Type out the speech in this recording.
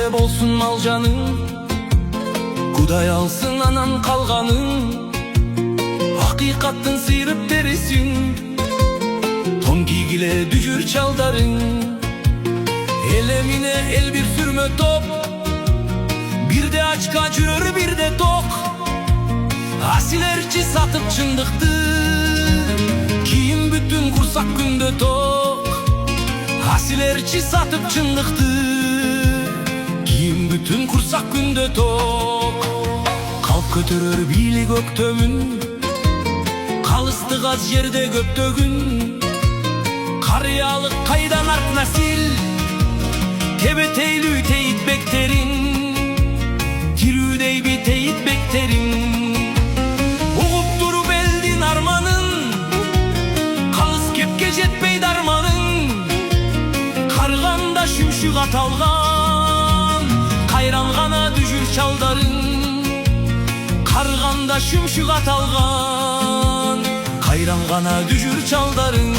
Sende bolsun mal canın, Kuday alsın anan kalganın. Hakikattın sıyırıp derisin, ton giygile düşür çaldarın. Elemine el bir sürme top, bir de aç kaçırır bir de tok. Asilerçi satıp çındıktı, kim bütün kursak günde tok. Asilerçi satıp çındıktı, kim bütün kursak günde tok. Kalk götürür bili göktömün, kalısты gaz yerde göptögün. Karyalık kaydan art nasil, tebeteylü teyit bekterin, tirüdey bir teyit bekterin. Uğup durup eldin armanın, kalыс kepke jetpey darmanın. Karganda şümşük atalgan, kayrangana düşür çaldarın. Karganda şümşük atalgan, kayrangana düşür çaldarın.